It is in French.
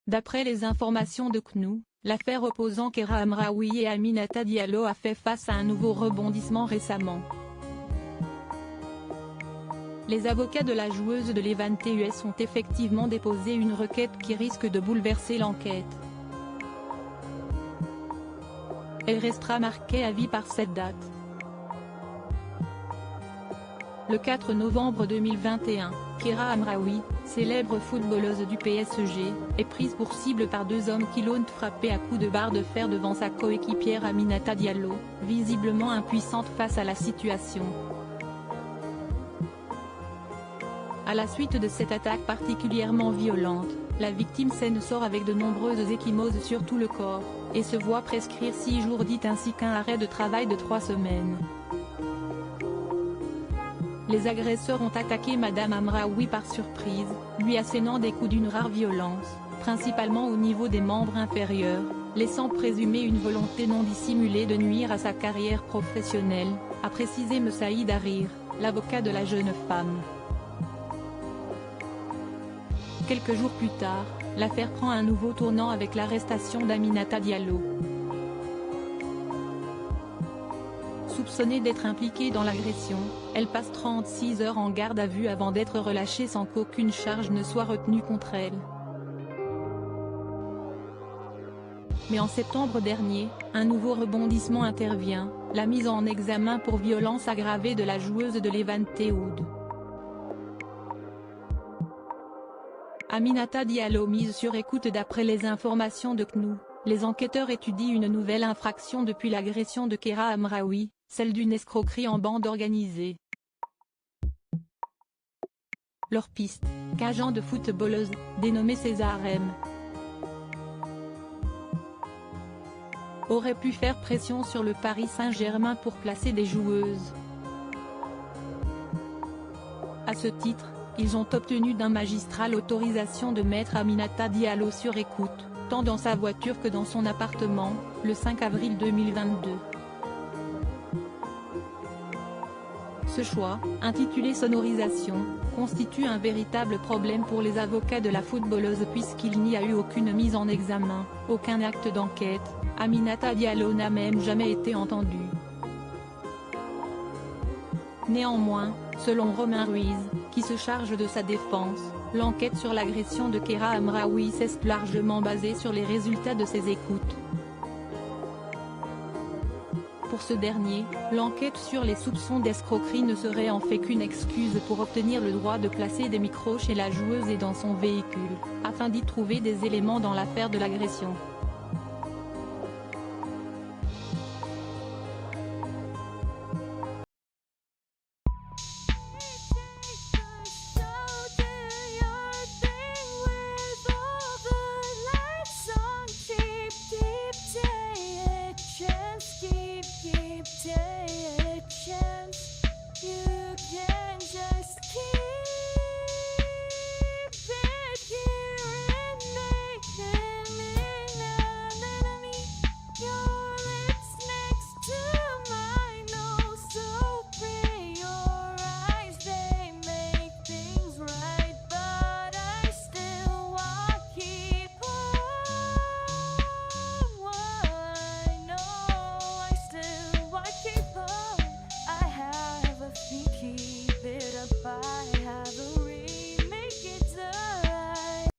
D'après les informations de CNOO, l'affaire opposant Kheira Hamraoui et Aminata Diallo a fait face à un nouveau rebondissement récemment. Les avocats de la joueuse de Levante US ont effectivement déposé une requête qui risque de bouleverser l'enquête. Elle restera marquée à vie par cette date. Le 4 novembre 2021, Kheira Hamraoui, célèbre footballeuse du PSG, est prise pour cible par deux hommes qui l'ont frappée à coups de barre de fer devant sa coéquipière Aminata Diallo, visiblement impuissante face à la situation. À la suite de cette attaque particulièrement violente, la victime s'en sort avec de nombreuses ecchymoses sur tout le corps, et se voit prescrire 6 jours dits ainsi qu'un arrêt de travail de 3 semaines. Les agresseurs ont attaqué Madame Hamraoui par surprise, lui assénant des coups d'une rare violence, principalement au niveau des membres inférieurs, laissant présumer une volonté non dissimulée de nuire à sa carrière professionnelle, a précisé Messaïd Harir, l'avocat de la jeune femme. Quelques jours plus tard, l'affaire prend un nouveau tournant avec l'arrestation d'Aminata Diallo. Soupçonnée d'être impliquée dans l'agression, elle passe 36 heures en garde à vue avant d'être relâchée sans qu'aucune charge ne soit retenue contre elle. Mais en septembre dernier, un nouveau rebondissement intervient, la mise en examen pour violence aggravée de la joueuse de Levante Oud. Aminata Diallo mise sur écoute. D'après les informations de CNOO, les enquêteurs étudient une nouvelle infraction depuis l'agression de Kheira Hamraoui, celle d'une escroquerie en bande organisée. Leur piste, qu'agent de footballeuse, dénommé César M, aurait pu faire pression sur le Paris Saint-Germain pour placer des joueuses. À ce titre, ils ont obtenu d'un magistrat l'autorisation de mettre Aminata Diallo sur écoute, tant dans sa voiture que dans son appartement, le 5 avril 2022. Ce choix, intitulé sonorisation, constitue un véritable problème pour les avocats de la footballeuse puisqu'il n'y a eu aucune mise en examen, aucun acte d'enquête. Aminata Diallo n'a même jamais été entendue. Néanmoins, selon Romain Ruiz, qui se charge de sa défense, l'enquête sur l'agression de Kheira Hamraoui s'est largement basée sur les résultats de ses écoutes. Pour ce dernier, l'enquête sur les soupçons d'escroquerie ne serait en fait qu'une excuse pour obtenir le droit de placer des micros chez la joueuse et dans son véhicule, afin d'y trouver des éléments dans l'affaire de l'agression.